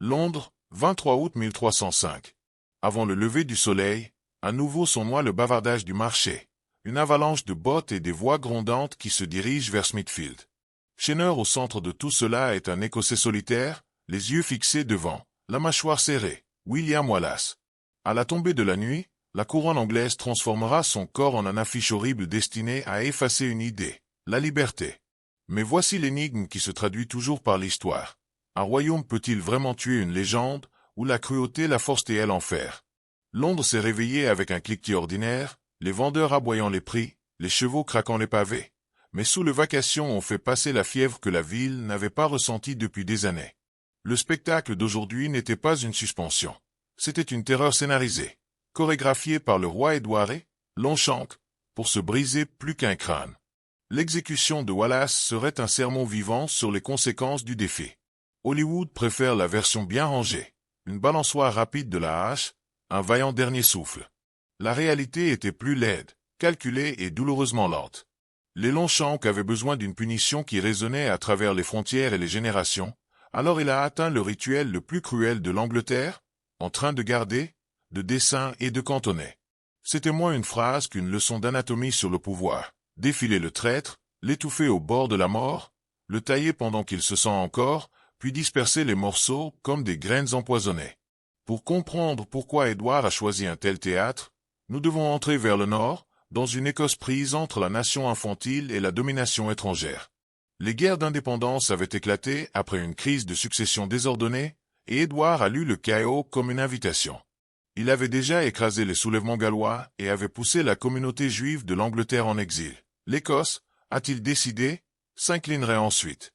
Londres, 23 août 1305. Avant le lever du soleil, à nouveau sonnoie le bavardage du marché, une avalanche de bottes et des voix grondantes qui se dirigent vers Smithfield. Cheneur au centre de tout cela est un Écossais solitaire, les yeux fixés devant, la mâchoire serrée, William Wallace. À la tombée de la nuit, la couronne anglaise transformera son corps en une affiche horrible destinée à effacer une idée, la liberté. Mais voici l'énigme qui se traduit toujours par l'histoire. Un royaume peut-il vraiment tuer une légende, ou la cruauté la force-t-elle en faire? Londres s'est réveillée avec un cliquetis ordinaire, les vendeurs aboyant les prix, les chevaux craquant les pavés. Mais sous le vacation on fait passer la fièvre que la ville n'avait pas ressentie depuis des années. Le spectacle d'aujourd'hui n'était pas une suspension. C'était une terreur scénarisée, chorégraphiée par le roi Édouard et Longchamp, pour se briser plus qu'un crâne. L'exécution de Wallace serait un sermon vivant sur les conséquences du défi. Hollywood préfère la version bien rangée, une balançoire rapide de la hache, un vaillant dernier souffle. La réalité était plus laide, calculée et douloureusement lente. Les Longchamp avaient besoin d'une punition qui résonnait à travers les frontières et les générations, alors il a atteint le rituel le plus cruel de l'Angleterre, en train de garder, de dessin et de cantonner. C'était moins une phrase qu'une leçon d'anatomie sur le pouvoir. Défiler le traître, l'étouffer au bord de la mort, le tailler pendant qu'il se sent encore, puis disperser les morceaux comme des graines empoisonnées. Pour comprendre pourquoi Édouard a choisi un tel théâtre, nous devons entrer vers le nord, dans une Écosse prise entre la nation infantile et la domination étrangère. Les guerres d'indépendance avaient éclaté après une crise de succession désordonnée, et Édouard a lu le chaos comme une invitation. Il avait déjà écrasé les soulèvements gallois et avait poussé la communauté juive de l'Angleterre en exil. L'Écosse, a-t-il décidé, s'inclinerait ensuite.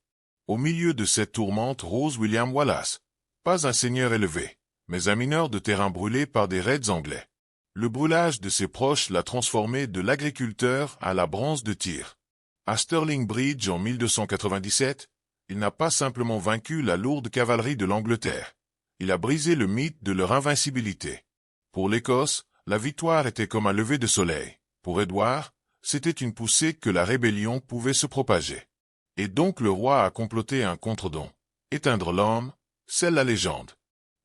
Au milieu de cette tourmente rose William Wallace, pas un seigneur élevé, mais un mineur de terrain brûlé par des raids anglais. Le brûlage de ses proches l'a transformé de l'agriculteur à la bronze de tir. À Stirling Bridge en 1297, il n'a pas simplement vaincu la lourde cavalerie de l'Angleterre. Il a brisé le mythe de leur invincibilité. Pour l'Écosse, la victoire était comme un lever de soleil. Pour Édouard, c'était une poussée que la rébellion pouvait se propager. Et donc le roi a comploté un contre-don. Éteindre l'homme, c'est la légende.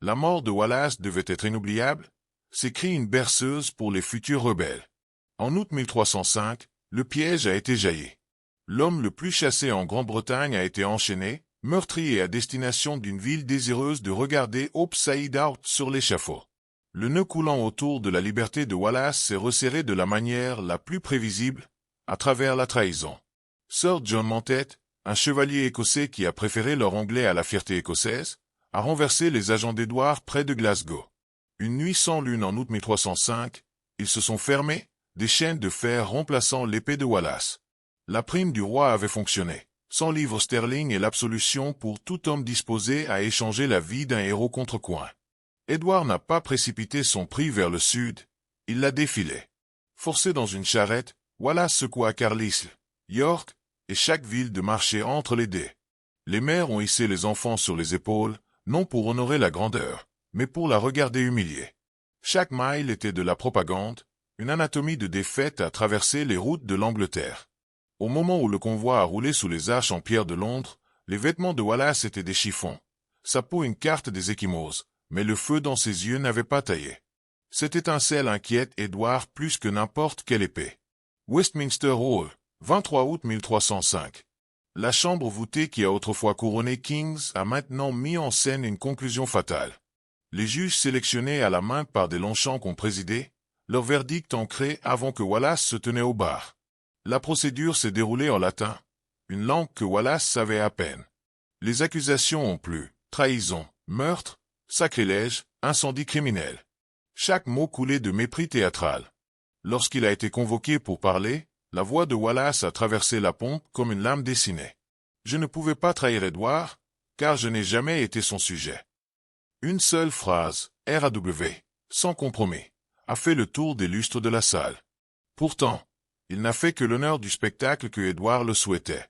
La mort de Wallace devait être inoubliable, s'écrit une berceuse pour les futurs rebelles. En août 1305, le piège a été jailli. L'homme le plus chassé en Grande-Bretagne a été enchaîné, meurtri et à destination d'une ville désireuse de regarder Hope Saïd out sur l'échafaud. Le nœud coulant autour de la liberté de Wallace s'est resserré de la manière la plus prévisible, à travers la trahison. Sir John Montet, un chevalier écossais qui a préféré l'or anglais à la fierté écossaise, a renversé les agents d'Édouard près de Glasgow. Une nuit sans lune en août 1305, ils se sont fermés, des chaînes de fer remplaçant l'épée de Wallace. La prime du roi avait fonctionné. 100 livres sterling et l'absolution pour tout homme disposé à échanger la vie d'un héros contre coin. Édouard n'a pas précipité son prix vers le sud, il l'a défilé. Forcé dans une charrette, Wallace secoua Carlisle, York, et chaque ville de marcher entre les dés. Les mères ont hissé les enfants sur les épaules, non pour honorer la grandeur, mais pour la regarder humiliée. Chaque mile était de la propagande, une anatomie de défaite à traverser les routes de l'Angleterre. Au moment où le convoi a roulé sous les arches en pierre de Londres, les vêtements de Wallace étaient des chiffons. Sa peau une carte des Échymoses, mais le feu dans ses yeux n'avait pas taillé. Cette étincelle inquiète Édouard plus que n'importe quelle épée. Westminster Hall, 23 août 1305. La chambre voûtée qui a autrefois couronné Kings a maintenant mis en scène une conclusion fatale. Les juges sélectionnés à la main par des Longchamp ont présidé, leur verdict ancré avant que Wallace se tenait au bar. La procédure s'est déroulée en latin, une langue que Wallace savait à peine. Les accusations ont plu, trahison, meurtre, sacrilège, incendie criminel. Chaque mot coulait de mépris théâtral. Lorsqu'il a été convoqué pour parler, la voix de Wallace a traversé la pompe comme une lame dessinée. Je ne pouvais pas trahir Édouard, car je n'ai jamais été son sujet. Une seule phrase, RAW, sans compromis, a fait le tour des lustres de la salle. Pourtant, il n'a fait que l'honneur du spectacle que Édouard le souhaitait.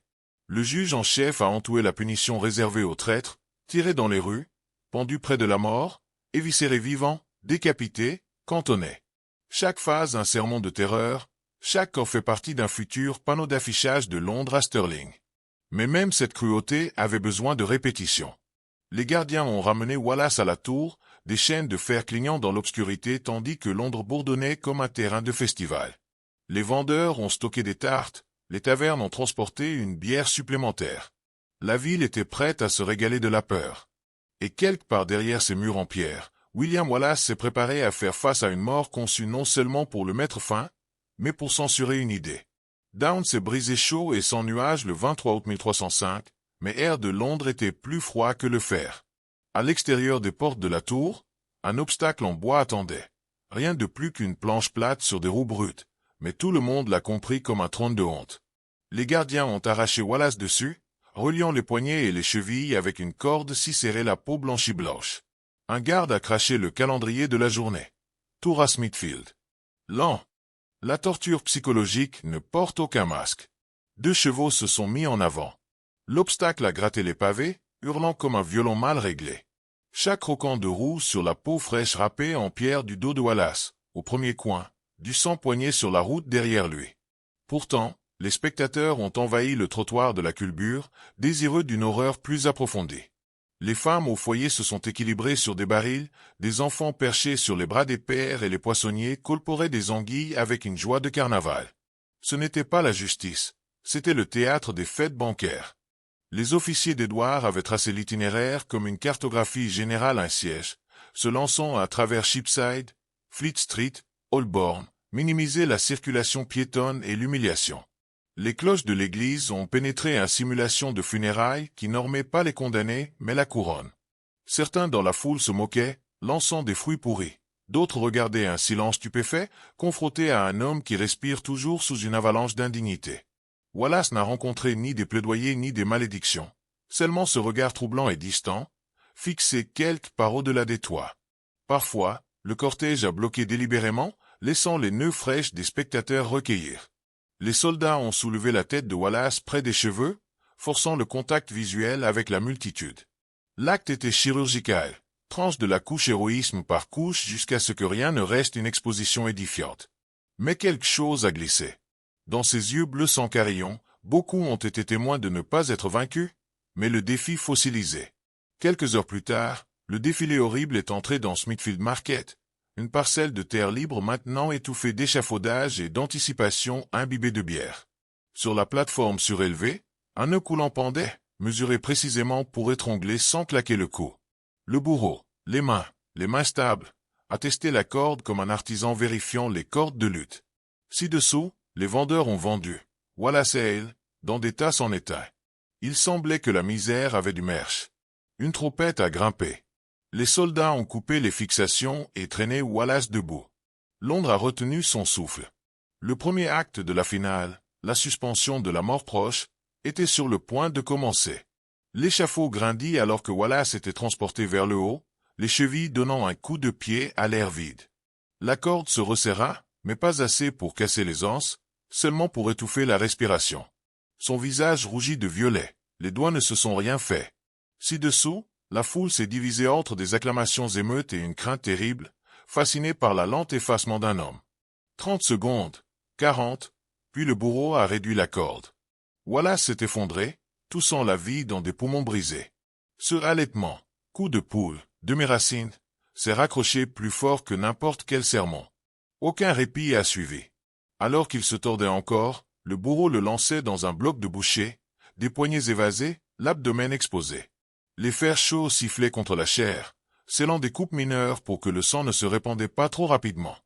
Le juge en chef a entoué la punition réservée aux traîtres, tirés dans les rues, pendus près de la mort, éviscérés vivants, décapités, cantonnés. Chaque phase un sermon de terreur, chaque corps fait partie d'un futur panneau d'affichage de Londres à Stirling. Mais même cette cruauté avait besoin de répétition. Les gardiens ont ramené Wallace à la tour, des chaînes de fer clignant dans l'obscurité tandis que Londres bourdonnait comme un terrain de festival. Les vendeurs ont stocké des tartes, les tavernes ont transporté une bière supplémentaire. La ville était prête à se régaler de la peur. Et quelque part derrière ces murs en pierre, William Wallace s'est préparé à faire face à une mort conçue non seulement pour le mettre fin, mais pour censurer une idée. Down s'est brisé chaud et sans nuages le 23 août 1305, mais l'air de Londres était plus froid que le fer. À l'extérieur des portes de la tour, un obstacle en bois attendait. Rien de plus qu'une planche plate sur des roues brutes, mais tout le monde l'a compris comme un trône de honte. Les gardiens ont arraché Wallace dessus, reliant les poignets et les chevilles avec une corde si serrée la peau blanchie blanche. Un garde a craché le calendrier de la journée. Tour à Smithfield. Lent. La torture psychologique ne porte aucun masque. 2 chevaux se sont mis en avant. L'obstacle a gratté les pavés, hurlant comme un violon mal réglé. Chaque croquant de roue sur la peau fraîche râpée en pierre du dos de Wallace, au premier coin, du sang poigné sur la route derrière lui. Pourtant, les spectateurs ont envahi le trottoir de la culbure, désireux d'une horreur plus approfondie. Les femmes au foyer se sont équilibrées sur des barils, des enfants perchés sur les bras des pères et les poissonniers colporaient des anguilles avec une joie de carnaval. Ce n'était pas la justice, c'était le théâtre des fêtes bancaires. Les officiers d'Édouard avaient tracé l'itinéraire comme une cartographie générale à un siège, se lançant à travers Cheapside, Fleet Street, Holborn, minimiser la circulation piétonne et l'humiliation. Les cloches de l'église ont pénétré une simulation de funérailles qui normait pas les condamnés, mais la couronne. Certains dans la foule se moquaient, lançant des fruits pourris. D'autres regardaient un silence stupéfait, confrontés à un homme qui respire toujours sous une avalanche d'indignité. Wallace n'a rencontré ni des plaidoyers ni des malédictions. Seulement ce regard troublant et distant, fixé quelque part au-delà des toits. Parfois, le cortège a bloqué délibérément, laissant les nœuds fraîches des spectateurs recueillir. Les soldats ont soulevé la tête de Wallace près des cheveux, forçant le contact visuel avec la multitude. L'acte était chirurgical, tranche de la couche héroïsme par couche jusqu'à ce que rien ne reste une exposition édifiante. Mais quelque chose a glissé. Dans ses yeux bleus sans carillon, beaucoup ont été témoins de ne pas être vaincus, mais le défi fossilisé. Quelques heures plus tard, le défilé horrible est entré dans Smithfield Market, une parcelle de terre libre maintenant étouffée d'échafaudage et d'anticipation imbibée de bière. Sur la plateforme surélevée, un nœud coulant pendait, mesuré précisément pour étrangler sans claquer le cou. Le bourreau, les mains stables, attestait la corde comme un artisan vérifiant les cordes de lutte. Ci-dessous, les vendeurs ont vendu, Wallace Ale, dans des tasses en étain. Il semblait que la misère avait du merche. Une trompette a grimpé. Les soldats ont coupé les fixations et traîné Wallace debout. Londres a retenu son souffle. Le premier acte de la finale, la suspension de la mort proche, était sur le point de commencer. L'échafaud grindit alors que Wallace était transporté vers le haut, les chevilles donnant un coup de pied à l'air vide. La corde se resserra, mais pas assez pour casser les anses, seulement pour étouffer la respiration. Son visage rougit de violet, les doigts ne se sont rien fait. Ci-dessous, la foule s'est divisée entre des acclamations émeutes et une crainte terrible, fascinée par la lente effacement d'un homme. 30 secondes, 40, puis le bourreau a réduit la corde. Wallace s'est effondré, toussant la vie dans des poumons brisés. Ce halètement, coup de poule, demi-racine, s'est raccroché plus fort que n'importe quel sermon. Aucun répit a suivi. Alors qu'il se tordait encore, le bourreau le lançait dans un bloc de boucher, des poignets évasés, l'abdomen exposé. Les fers chauds sifflaient contre la chair, scellant des coupes mineures pour que le sang ne se répandait pas trop rapidement.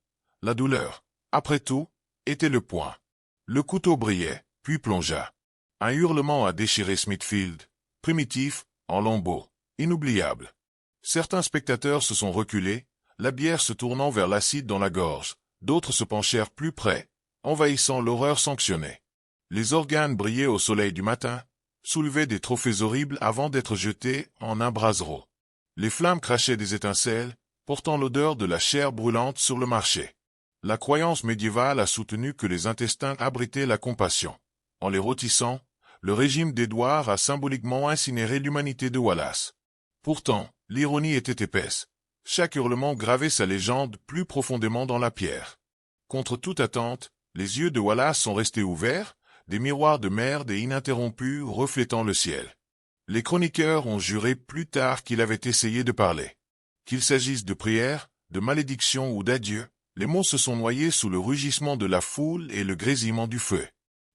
La douleur, après tout, était le poing. Le couteau brillait, puis plongea. Un hurlement a déchiré Smithfield, primitif, en lambeaux, inoubliable. Certains spectateurs se sont reculés, la bière se tournant vers l'acide dans la gorge, d'autres se penchèrent plus près, envahissant l'horreur sanctionnée. Les organes brillaient au soleil du matin, soulevaient des trophées horribles avant d'être jetés en un brasero. Les flammes crachaient des étincelles, portant l'odeur de la chair brûlante sur le marché. La croyance médiévale a soutenu que les intestins abritaient la compassion. En les rôtissant, le régime d'Édouard a symboliquement incinéré l'humanité de Wallace. Pourtant, l'ironie était épaisse. Chaque hurlement gravait sa légende plus profondément dans la pierre. Contre toute attente, les yeux de Wallace sont restés ouverts, des miroirs de merde et ininterrompus reflétant le ciel. Les chroniqueurs ont juré plus tard qu'il avait essayé de parler. Qu'il s'agisse de prière, de malédiction ou d'adieu, les mots se sont noyés sous le rugissement de la foule et le grésillement du feu.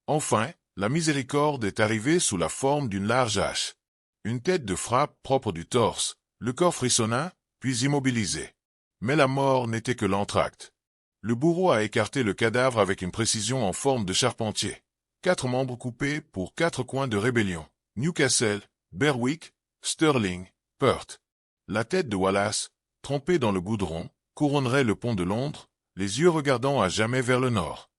Enfin, la miséricorde est arrivée sous la forme d'une large hache. Une tête de frappe propre du torse, le corps frissonna, puis immobilisé. Mais la mort n'était que l'entracte. Le bourreau a écarté le cadavre avec une précision en forme de charpentier. 4 membres coupés pour 4 coins de rébellion. Newcastle, Berwick, Stirling, Perth. La tête de Wallace, trempée dans le goudron, couronnerait le pont de Londres, les yeux regardant à jamais vers le nord.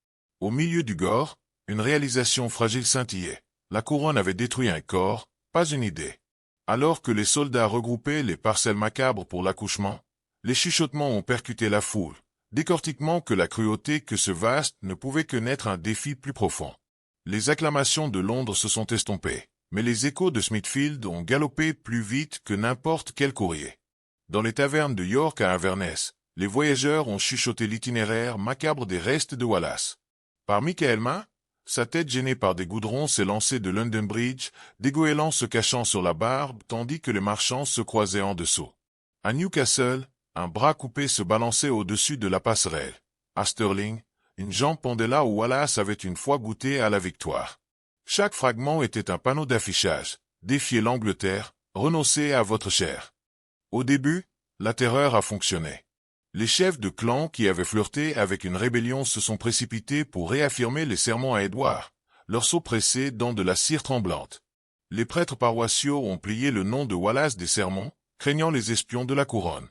Au milieu du gore, une réalisation fragile scintillait. La couronne avait détruit un corps, pas une idée. Alors que les soldats regroupaient les parcelles macabres pour l'accouchement, les chuchotements ont percuté la foule, décortiquement que la cruauté que ce vaste ne pouvait que naître un défi plus profond. Les acclamations de Londres se sont estompées, mais les échos de Smithfield ont galopé plus vite que n'importe quel courrier. Dans les tavernes de York à Inverness, les voyageurs ont chuchoté l'itinéraire macabre des restes de Wallace. Par Michael Mann, sa tête gênée par des goudrons s'est lancée de London Bridge, des goélands se cachant sur la barbe tandis que les marchands se croisaient en dessous. À Newcastle, un bras coupé se balançait au-dessus de la passerelle. À Stirling, une jambe pendait là où Wallace avait une fois goûté à la victoire. Chaque fragment était un panneau d'affichage. Défiez l'Angleterre, renoncez à votre chair. Au début, la terreur a fonctionné. Les chefs de clan qui avaient flirté avec une rébellion se sont précipités pour réaffirmer les sermons à Édouard, leur seau pressé dans de la cire tremblante. Les prêtres paroissiaux ont plié le nom de Wallace des sermons, craignant les espions de la couronne.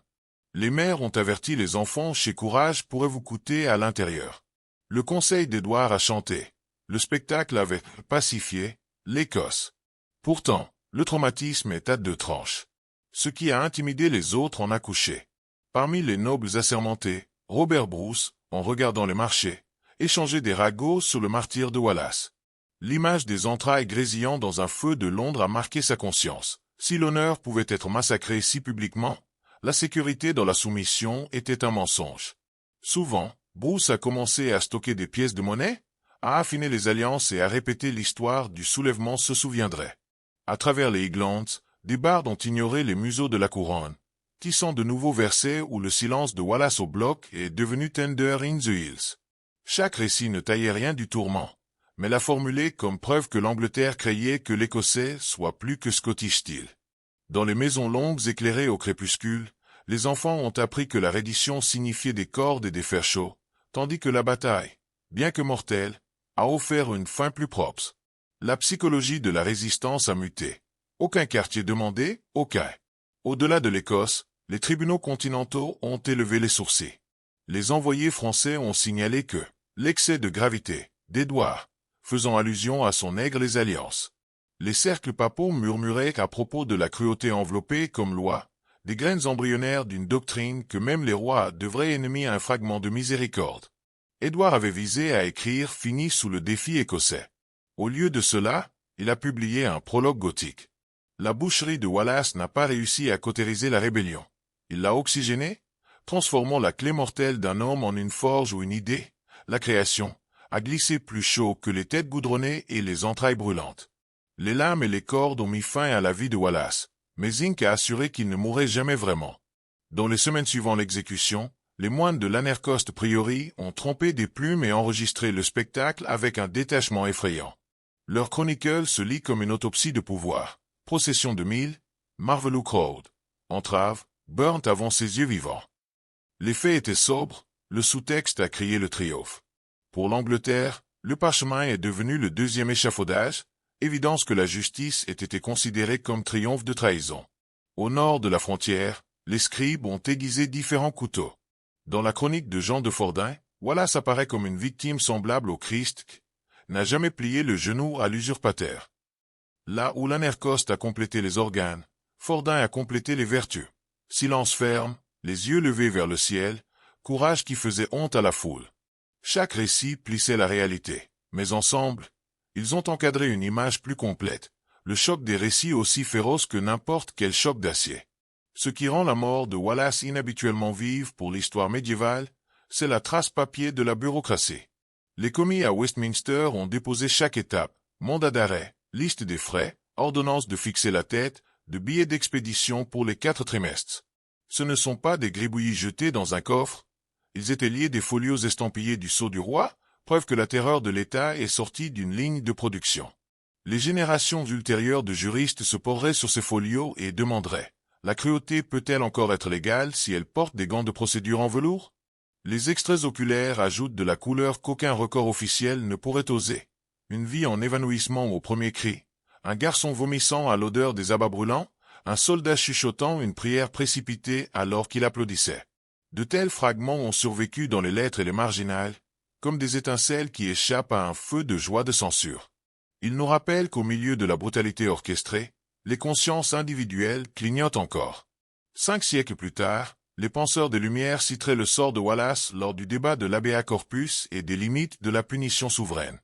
Les mères ont averti les enfants chez Courage pourrait vous coûter à l'intérieur. Le conseil d'Édouard a chanté. Le spectacle avait pacifié l'Écosse. Pourtant, le traumatisme est à 2 tranches. Ce qui a intimidé les autres en a couché. Parmi les nobles assermentés, Robert Bruce, en regardant les marchés, échangeait des ragots sur le martyre de Wallace. L'image des entrailles grésillant dans un feu de Londres a marqué sa conscience. Si l'honneur pouvait être massacré si publiquement, la sécurité dans la soumission était un mensonge. Souvent, Bruce a commencé à stocker des pièces de monnaie, à affiner les alliances et à répéter l'histoire du soulèvement se souviendrait. À travers les Highlands, des bardes ont ignoré les museaux de la couronne, tissant de nouveaux versets où le silence de Wallace au bloc est devenu Tender in the Hills. Chaque récit ne taillait rien du tourment, mais l'a formulé comme preuve que l'Angleterre craignait que l'Écossais soit plus que Scottish style. Dans les maisons longues éclairées au crépuscule, les enfants ont appris que la reddition signifiait des cordes et des fers chauds, tandis que la bataille, bien que mortelle, a offert une fin plus propre. La psychologie de la résistance a muté. Aucun quartier demandé, aucun. Au-delà de l'Écosse, les tribunaux continentaux ont élevé les sourcils. Les envoyés français ont signalé que l'excès de gravité d'Édouard, faisant allusion à son aigre les alliances. Les cercles papaux murmuraient à propos de la cruauté enveloppée comme loi, des graines embryonnaires d'une doctrine que même les rois devraient ennemis à un fragment de miséricorde. Édouard avait visé à écrire fini sous le défi écossais. Au lieu de cela, il a publié un prologue gothique. La boucherie de Wallace n'a pas réussi à cautériser la rébellion. Il l'a oxygénée, transformant la clé mortelle d'un homme en une forge ou une idée. La création a glissé plus chaud que les têtes goudronnées et les entrailles brûlantes. Les lames et les cordes ont mis fin à la vie de Wallace, mais Inc a assuré qu'il ne mourrait jamais vraiment. Dans les semaines suivant l'exécution, les moines de l'Annercost Priory ont trempé des plumes et enregistré le spectacle avec un détachement effrayant. Leur chronicle se lit comme une autopsie de pouvoir. Procession de 1000, Marvelous Crowd. Entrave, Burnt avant ses yeux vivants. Les faits étaient sobres, le sous-texte a crié le triomphe. Pour l'Angleterre, le parchemin est devenu le 2e échafaudage, évidence que la justice ait été considérée comme triomphe de trahison. Au nord de la frontière, les scribes ont aiguisé différents couteaux. Dans la chronique de Jean de Fordin, Wallace apparaît comme une victime semblable au Christ qui n'a jamais plié le genou à l'usurpateur. Là où l'Annercost a complété les organes, Fordin a complété les vertus. Silence ferme, les yeux levés vers le ciel, courage qui faisait honte à la foule. Chaque récit plissait la réalité, mais ensemble, ils ont encadré une image plus complète, le choc des récits aussi féroce que n'importe quel choc d'acier. Ce qui rend la mort de Wallace inhabituellement vive pour l'histoire médiévale, c'est la trace papier de la bureaucratie. Les commis à Westminster ont déposé chaque étape, mandat d'arrêt, liste des frais, ordonnance de fixer la tête, de billets d'expédition pour les 4 trimestres. Ce ne sont pas des gribouillis jetés dans un coffre. Ils étaient liés des folios estampillés du sceau du roi, preuve que la terreur de l'État est sortie d'une ligne de production. Les générations ultérieures de juristes se porteraient sur ces folios et demanderaient « La cruauté peut-elle encore être légale si elle porte des gants de procédure en velours ?» Les extraits oculaires ajoutent de la couleur qu'aucun record officiel ne pourrait oser. Une vie en évanouissement au premier cri, un garçon vomissant à l'odeur des abats brûlants, un soldat chuchotant une prière précipitée alors qu'il applaudissait. De tels fragments ont survécu dans les lettres et les marginales, comme des étincelles qui échappent à un feu de joie de censure. Ils nous rappellent qu'au milieu de la brutalité orchestrée, les consciences individuelles clignotent encore. 5 siècles plus tard, les penseurs des Lumières citeraient le sort de Wallace lors du débat de l'Habeas Corpus et des limites de la punition souveraine.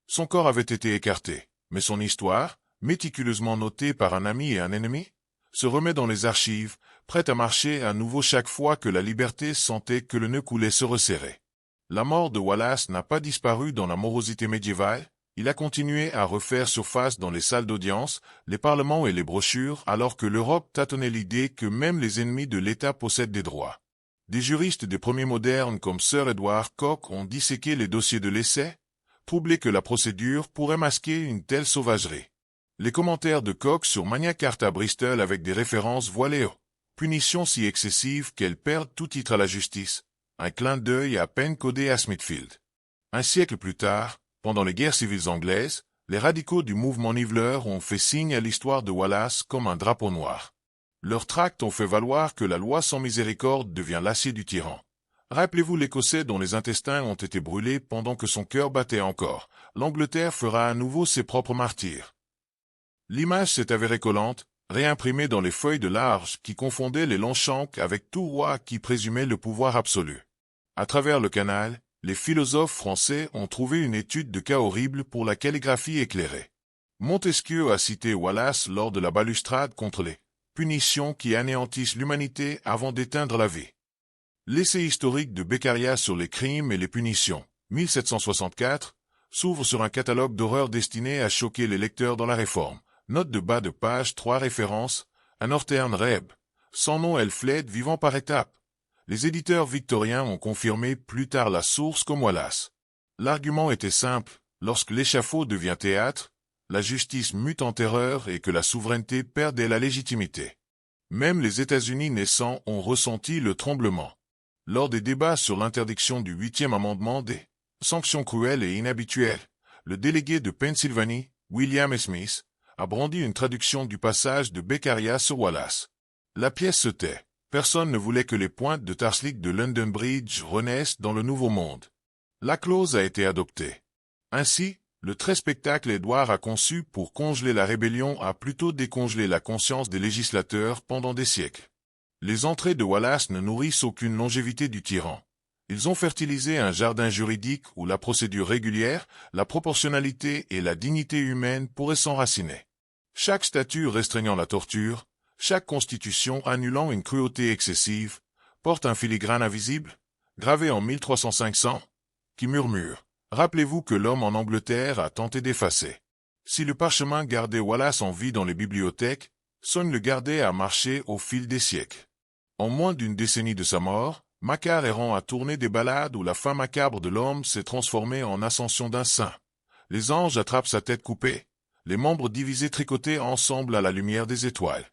Son corps avait été écarté, mais son histoire, méticuleusement notée par un ami et un ennemi, se remet dans les archives, prête à marcher à nouveau chaque fois que la liberté sentait que le nœud coulait se resserrer. La mort de Wallace n'a pas disparu dans la morosité médiévale, il a continué à refaire surface dans les salles d'audience, les parlements et les brochures, alors que l'Europe tâtonnait l'idée que même les ennemis de l'État possèdent des droits. Des juristes des premiers modernes comme Sir Edward Coke ont disséqué les dossiers de l'essai, troublés que la procédure pourrait masquer une telle sauvagerie. Les commentaires de Coke sur Magna Carta Bristol avec des références voilées aux punitions si excessives qu'elles perdent tout titre à la justice, un clin d'œil à peine codé à Smithfield. Un siècle plus tard, pendant les guerres civiles anglaises, les radicaux du mouvement niveleur ont fait signe à l'histoire de Wallace comme un drapeau noir. Leurs tracts ont fait valoir que la loi sans miséricorde devient l'acier du tyran. Rappelez-vous l'Écossais dont les intestins ont été brûlés pendant que son cœur battait encore. L'Angleterre fera à nouveau ses propres martyrs. L'image s'est avérée collante, réimprimée dans les feuilles de large qui confondaient les Longshanks avec tout roi qui présumait le pouvoir absolu. À travers le canal, les philosophes français ont trouvé une étude de cas horrible pour la calligraphie éclairée. Montesquieu a cité Wallace lors de la balustrade contre les punitions qui anéantissent l'humanité avant d'éteindre la vie. L'essai historique de Beccaria sur les crimes et les punitions, 1764, s'ouvre sur un catalogue d'horreurs destiné à choquer les lecteurs dans la Réforme. Note de bas de page 3 références, un Northern Reb, sans nom Elfled vivant par étapes. Les éditeurs victoriens ont confirmé plus tard la source comme Wallace. L'argument était simple, lorsque l'échafaud devient théâtre, la justice mute en terreur et que la souveraineté perdait la légitimité. Même les États-Unis naissants ont ressenti le tremblement. Lors des débats sur l'interdiction du 8e amendement des sanctions cruelles et inhabituelles, le délégué de Pennsylvanie, William Smith, a brandi une traduction du passage de Beccaria sur Wallace. La pièce se tait. Personne ne voulait que les pointes de Tarslick de London Bridge renaissent dans le Nouveau Monde. La clause a été adoptée. Ainsi, le très spectacle Édouard a conçu pour congeler la rébellion a plutôt décongelé la conscience des législateurs pendant des siècles. Les entrées de Wallace ne nourrissent aucune longévité du tyran. Ils ont fertilisé un jardin juridique où la procédure régulière, la proportionnalité et la dignité humaine pourraient s'enraciner. Chaque statut restreignant la torture, chaque constitution annulant une cruauté excessive, porte un filigrane invisible, gravé en 1300-500, qui murmure « Rappelez-vous que l'homme en Angleterre a tenté d'effacer. » Si le parchemin gardait Wallace en vie dans les bibliothèques, Sogne le gardait à marcher au fil des siècles. En moins d'une décennie de sa mort, Macquart errant a tourné des ballades où la fin macabre de l'homme s'est transformée en ascension d'un saint. Les anges attrapent sa tête coupée, les membres divisés tricotés ensemble à la lumière des étoiles.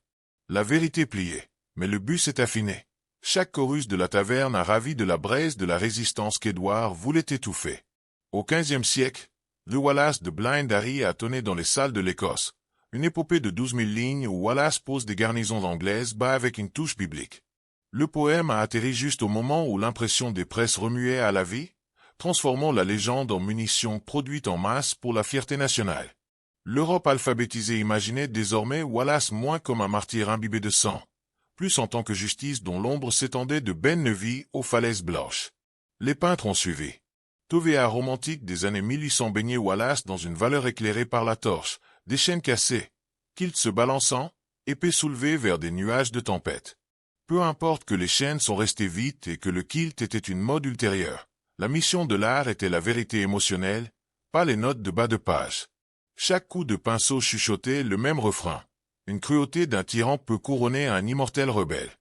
La vérité pliée, mais le but s'est affiné. Chaque chorus de la taverne a ravi de la braise de la résistance qu'Édouard voulait étouffer. Au XVe siècle, The Wallace de Blind Harry a tonné dans les salles de l'Écosse, une épopée de 12 000 lignes où Wallace pose des garnisons anglaises bas avec une touche biblique. Le poème a atterri juste au moment où l'impression des presses remuait à la vie, transformant la légende en munitions produites en masse pour la fierté nationale. L'Europe alphabétisée imaginait désormais Wallace moins comme un martyr imbibé de sang, plus en tant que justice dont l'ombre s'étendait de Ben Nevis aux falaises blanches. Les peintres ont suivi. Tovea romantique des années 1800 baignait Wallace dans une valeur éclairée par la torche, des chaînes cassées, kilt se balançant, épée soulevée vers des nuages de tempête. Peu importe que les chaînes sont restées vides et que le kilt était une mode ultérieure, la mission de l'art était la vérité émotionnelle, pas les notes de bas de page. Chaque coup de pinceau chuchotait le même refrain. Une cruauté d'un tyran peut couronner un immortel rebelle.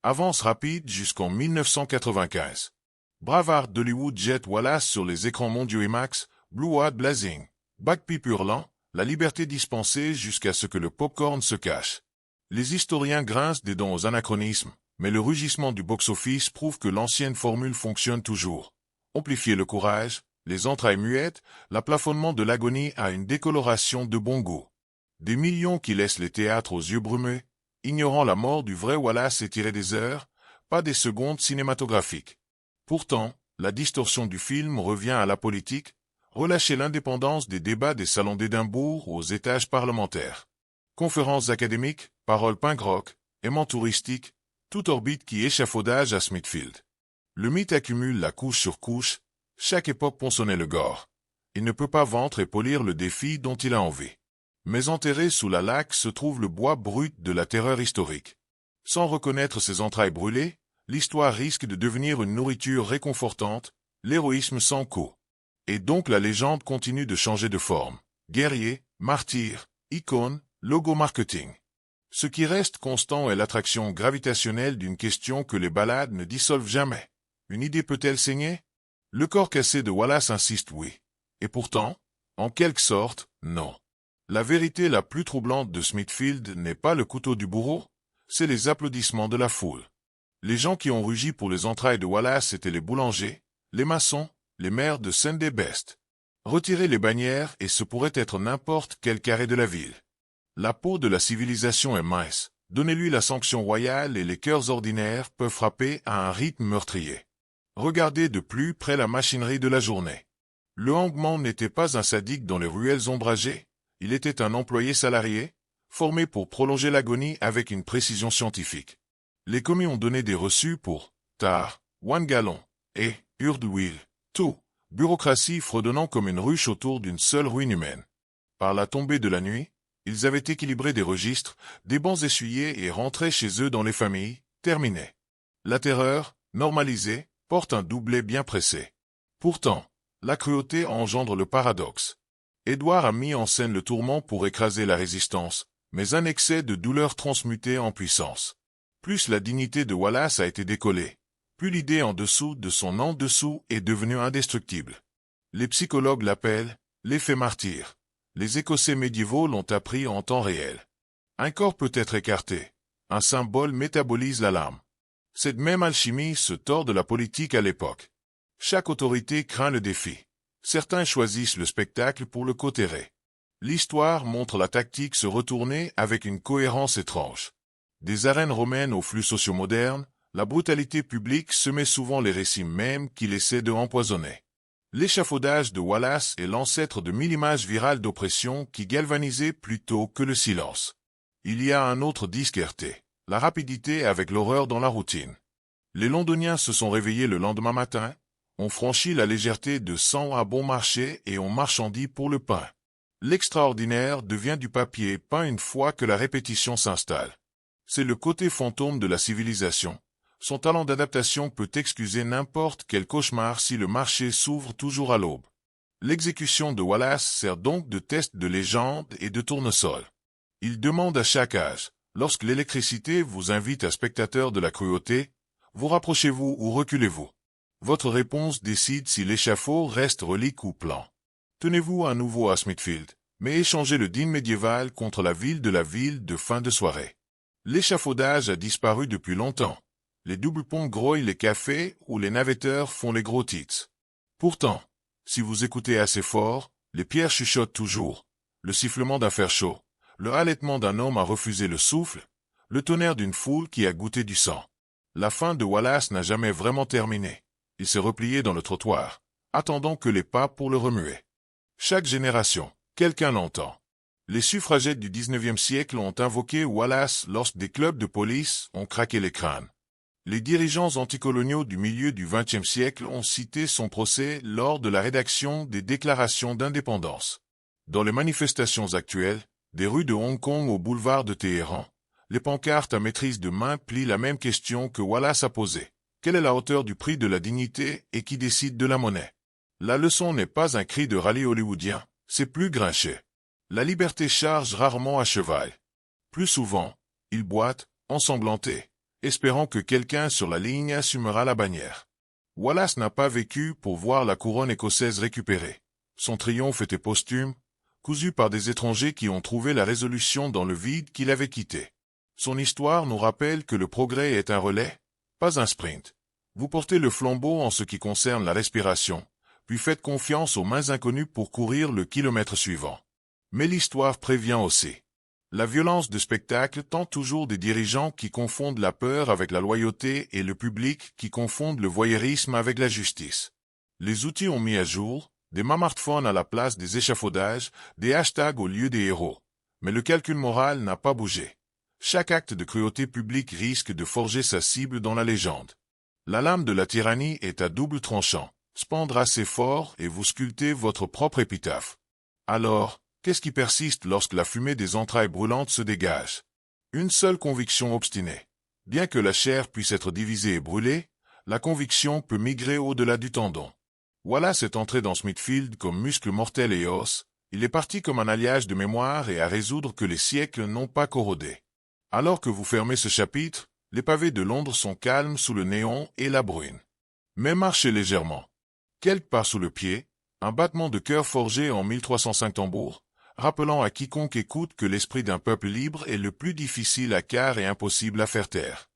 Avance rapide jusqu'en 1995. Bravard d'Hollywood jette Wallace sur les écrans mondiaux IMAX, Blue Hat Blazing, Bagpipe hurlant, la liberté dispensée jusqu'à ce que le popcorn se cache. Les historiens grincent des dents aux anachronismes, mais le rugissement du box-office prouve que l'ancienne formule fonctionne toujours. Amplifier le courage, les entrailles muettes, l'aplafonnement de l'agonie à une décoloration de bon goût. Des millions qui laissent les théâtres aux yeux brumeux, ignorant la mort du vrai Wallace étiré des heures, pas des secondes cinématographiques. Pourtant, la distorsion du film revient à la politique, relâcher l'indépendance des débats des salons d'Édimbourg aux étages parlementaires. Conférences académiques, paroles punk-rock, aimants touristiques, toute orbite qui échafaudage à Smithfield. Le mythe accumule la couche sur couche, chaque époque poinçonnait le gore. Il ne peut pas vendre et polir le défi dont il a envie. Mais enterré sous la laque se trouve le bois brut de la terreur historique. Sans reconnaître ses entrailles brûlées, l'histoire risque de devenir une nourriture réconfortante, l'héroïsme sans coup. Et donc la légende continue de changer de forme. Guerrier, martyr, icône, logo marketing. Ce qui reste constant est l'attraction gravitationnelle d'une question que les ballades ne dissolvent jamais. Une idée peut-elle saigner? Le corps cassé de Wallace insiste oui. Et pourtant, en quelque sorte, non. La vérité la plus troublante de Smithfield n'est pas le couteau du bourreau, c'est les applaudissements de la foule. Les gens qui ont rugi pour les entrailles de Wallace étaient les boulangers, les maçons, les maires de Sunday Best. Retirez les bannières et ce pourrait être n'importe quel carré de la ville. La peau de la civilisation est mince, donnez-lui la sanction royale et les cœurs ordinaires peuvent frapper à un rythme meurtrier. Regardez de plus près la machinerie de la journée. Le hangman n'était pas un sadique dans les ruelles ombragées, il était un employé salarié, formé pour prolonger l'agonie avec une précision scientifique. Les commis ont donné des reçus pour tar, one gallon et urde wheel, tout, bureaucratie fredonnant comme une ruche autour d'une seule ruine humaine. Par la tombée de la nuit, ils avaient équilibré des registres, des bancs essuyés et rentraient chez eux dans les familles, terminés. La terreur, normalisée, porte un doublet bien pressé. Pourtant, la cruauté engendre le paradoxe. Édouard a mis en scène le tourment pour écraser la résistance, mais un excès de douleur transmuté en puissance. Plus la dignité de Wallace a été décollée, plus l'idée en dessous de son en dessous est devenue indestructible. Les psychologues l'appellent l'effet martyr. Les Écossais médiévaux l'ont appris en temps réel. Un corps peut être écarté, un symbole métabolise la larme. Cette même alchimie se tord de la politique à l'époque. Chaque autorité craint le défi. Certains choisissent le spectacle pour le cautérer. L'histoire montre la tactique se retourner avec une cohérence étrange. Des arènes romaines aux flux sociaux modernes, la brutalité publique semait souvent les récits mêmes qu'il essaie de empoisonner. L'échafaudage de Wallace est l'ancêtre de 1000 images virales d'oppression qui galvanisaient plutôt que le silence. Il y a un autre disque RT, la rapidité avec l'horreur dans la routine. Les Londoniens se sont réveillés le lendemain matin, ont franchi la légèreté de sang à bon marché et ont marchandé pour le pain. L'extraordinaire devient du papier peint une fois que la répétition s'installe. C'est le côté fantôme de la civilisation. Son talent d'adaptation peut excuser n'importe quel cauchemar si le marché s'ouvre toujours à l'aube. L'exécution de Wallace sert donc de test de légende et de tournesol. Il demande à chaque âge, lorsque l'électricité vous invite à spectateur de la cruauté, vous rapprochez-vous ou reculez-vous. Votre réponse décide si l'échafaud reste relique ou plan. Tenez-vous à nouveau à Smithfield, mais échangez le dîme médiéval contre la ville de fin de soirée. L'échafaudage a disparu depuis longtemps. Les doubles ponts grouillent les cafés ou les navetteurs font les gros tits. Pourtant, si vous écoutez assez fort, les pierres chuchotent toujours. Le sifflement d'un fer chaud, le halètement d'un homme à refuser le souffle, le tonnerre d'une foule qui a goûté du sang. La fin de Wallace n'a jamais vraiment terminé. Il s'est replié dans le trottoir, attendant que les pas pour le remuer. Chaque génération, quelqu'un l'entend. Les suffragettes du 19e siècle ont invoqué Wallace lorsque des clubs de police ont craqué les crânes. Les dirigeants anticoloniaux du milieu du XXe siècle ont cité son procès lors de la rédaction des déclarations d'indépendance. Dans les manifestations actuelles, des rues de Hong Kong au boulevard de Téhéran, les pancartes à maîtrise de main plient la même question que Wallace a posée. Quelle est la hauteur du prix de la dignité et qui décide de la monnaie? La leçon n'est pas un cri de rallye hollywoodien, c'est plus grinché. La liberté charge rarement à cheval. Plus souvent, il boite, ensanglanté, espérant que quelqu'un sur la ligne assumera la bannière. Wallace n'a pas vécu pour voir la couronne écossaise récupérée. Son triomphe était posthume, cousu par des étrangers qui ont trouvé la résolution dans le vide qu'il avait quitté. Son histoire nous rappelle que le progrès est un relais, pas un sprint. Vous portez le flambeau en ce qui concerne la respiration, puis faites confiance aux mains inconnues pour courir le kilomètre suivant. Mais l'histoire prévient aussi. La violence de spectacle tend toujours des dirigeants qui confondent la peur avec la loyauté et le public qui confondent le voyeurisme avec la justice. Les outils ont mis à jour, des smartphones à la place des échafaudages, des hashtags au lieu des héros. Mais le calcul moral n'a pas bougé. Chaque acte de cruauté publique risque de forger sa cible dans la légende. La lame de la tyrannie est à double tranchant. Spendre assez fort et vous sculptez votre propre épitaphe. Alors, qu'est-ce qui persiste lorsque la fumée des entrailles brûlantes se dégage? Une seule conviction obstinée. Bien que la chair puisse être divisée et brûlée, la conviction peut migrer au-delà du tendon. Wallace est entré dans Smithfield comme muscle mortel et os, il est parti comme un alliage de mémoire et à résoudre que les siècles n'ont pas corrodé. Alors que vous fermez ce chapitre, les pavés de Londres sont calmes sous le néon et la bruine. Mais marchez légèrement. Quelque part sous le pied, un battement de cœur forgé en 1305 tambours, rappelant à quiconque écoute que l'esprit d'un peuple libre est le plus difficile à quart et impossible à faire taire.